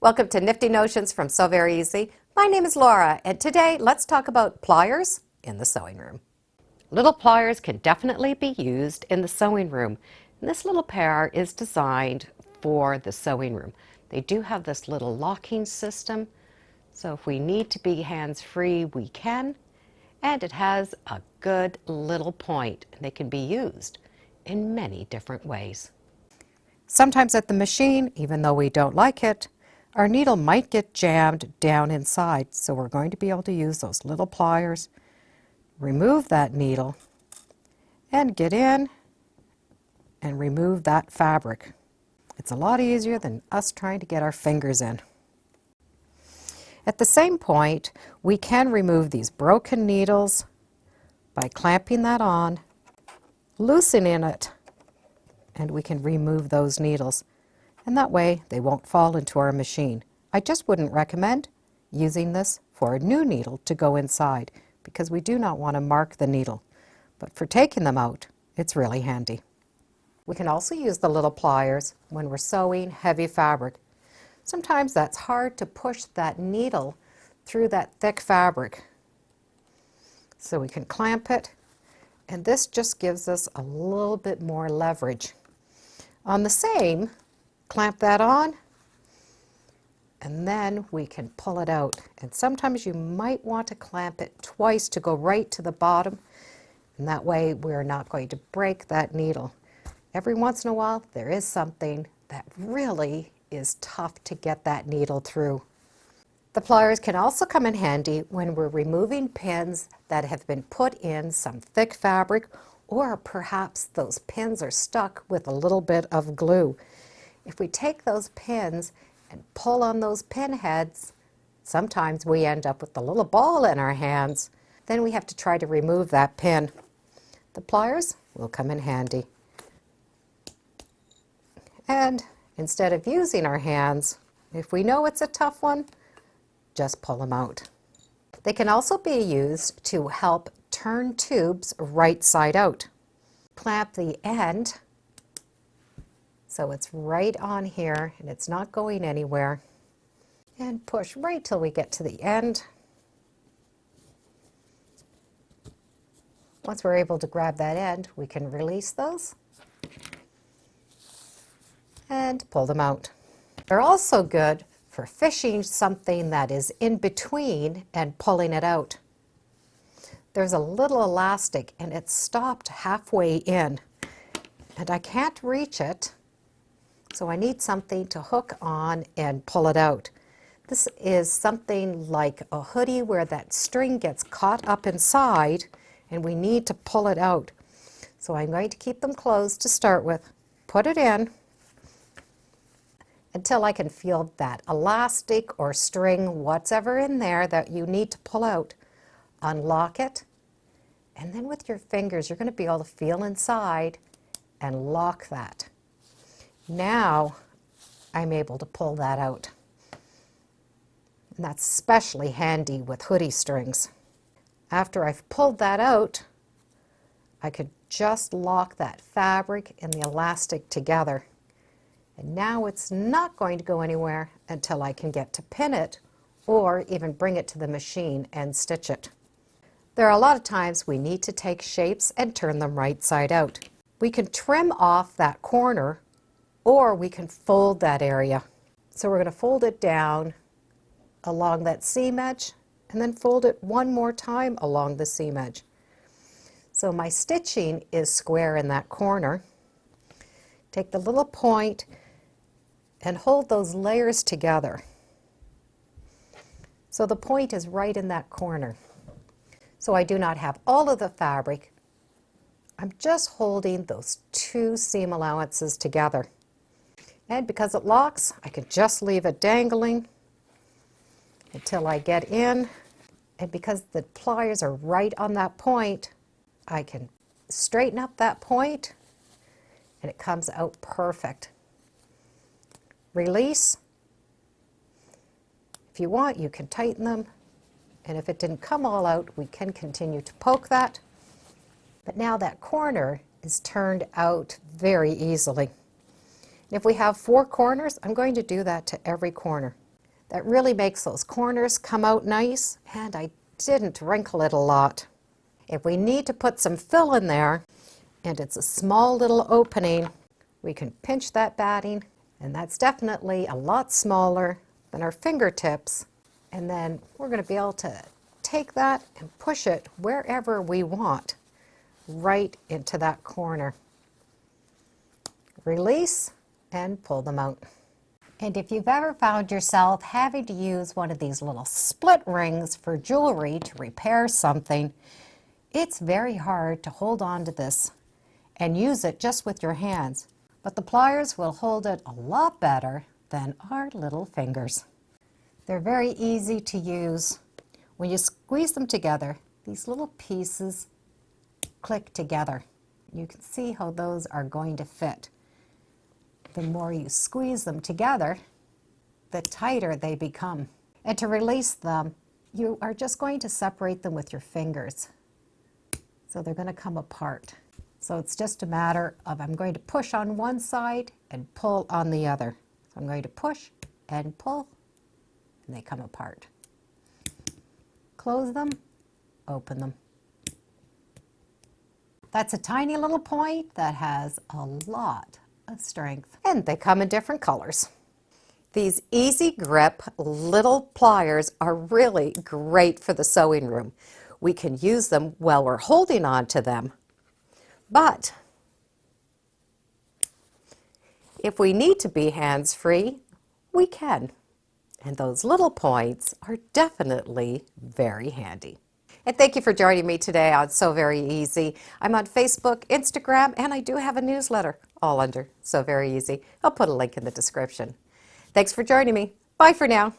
Welcome to Nifty Notions from Sew Very Easy. My name is Laura, and today let's talk about pliers in the sewing room. Little pliers can definitely be used in the sewing room. And this little pair is designed for the sewing room. They do have this little locking system, so if we need to be hands-free, we can. And it has a good little point, and they can be used in many different ways. Sometimes at the machine, even though we don't like it, our needle might get jammed down inside, so we're going to be able to use those little pliers, remove that needle, and get in and remove that fabric. It's a lot easier than us trying to get our fingers in. At the same point, we can remove these broken needles by clamping that on, loosening it, and we can remove those needles. And that way they won't fall into our machine. I just wouldn't recommend using this for a new needle to go inside because we do not want to mark the needle. But for taking them out, it's really handy. We can also use the little pliers when we're sewing heavy fabric. Sometimes that's hard to push that needle through that thick fabric. So we can clamp it, and this just gives us a little bit more leverage. On the same, clamp that on, and then we can pull it out. And sometimes you might want to clamp it twice to go right to the bottom, and that way we're not going to break that needle. Every once in a while there is something that really is tough to get that needle through. The pliers can also come in handy when we're removing pins that have been put in some thick fabric, or perhaps those pins are stuck with a little bit of glue. If we take those pins and pull on those pin heads, sometimes we end up with a little ball in our hands. Then we have to try to remove that pin. The pliers will come in handy. And instead of using our hands, if we know it's a tough one, just pull them out. They can also be used to help turn tubes right side out. Clamp the end so it's right on here and it's not going anywhere, and push right till we get to the end. Once we're able to grab that end, we can release those and pull them out. They're also good for fishing something that is in between and pulling it out. There's a little elastic and it's stopped halfway in, and I can't reach it, so I need something to hook on and pull it out. This is something like a hoodie where that string gets caught up inside and we need to pull it out. So I'm going to keep them closed to start with, put it in until I can feel that elastic or string, whatever in there that you need to pull out. Unlock it, and then with your fingers you're going to be able to feel inside and lock that. Now I'm able to pull that out. And that's especially handy with hoodie strings. After I've pulled that out, I could just lock that fabric and the elastic together. And now it's not going to go anywhere until I can get to pin it or even bring it to the machine and stitch it. There are a lot of times we need to take shapes and turn them right side out. We can trim off that corner, or we can fold that area. So we're going to fold it down along that seam edge and then fold it one more time along the seam edge. So my stitching is square in that corner. Take the little point and hold those layers together. So the point is right in that corner. So I do not have all of the fabric. I'm just holding those two seam allowances together. And because it locks, I can just leave it dangling until I get in. And because the pliers are right on that point, I can straighten up that point and it comes out perfect. Release. If you want, you can tighten them. And if it didn't come all out, we can continue to poke that. But now that corner is turned out very easily. If we have 4 corners, I'm going to do that to every corner. That really makes those corners come out nice, and I didn't wrinkle it a lot. If we need to put some fill in there, and it's a small little opening, we can pinch that batting, and that's definitely a lot smaller than our fingertips. And then we're going to be able to take that and push it wherever we want, right into that corner. Release and pull them out. And if you've ever found yourself having to use one of these little split rings for jewelry to repair something, it's very hard to hold on to this and use it just with your hands. But the pliers will hold it a lot better than our little fingers. They're very easy to use. When you squeeze them together, these little pieces click together. You can see how those are going to fit. The more you squeeze them together, the tighter they become. And to release them, you are just going to separate them with your fingers. So they're going to come apart. So it's just a matter of I'm going to push on one side and pull on the other. So I'm going to push and pull, and they come apart. Close them, open them. That's a tiny little point that has a lot of strength. And they come in different colors. These easy grip little pliers are really great for the sewing room. We can use them while we're holding on to them. But if we need to be hands-free, we can. And those little points are definitely very handy. And thank you for joining me today on Sew Very Easy. I'm on Facebook, Instagram, and I do have a newsletter, all under Sew Very Easy. I'll put a link in the description. Thanks for joining me. Bye for now.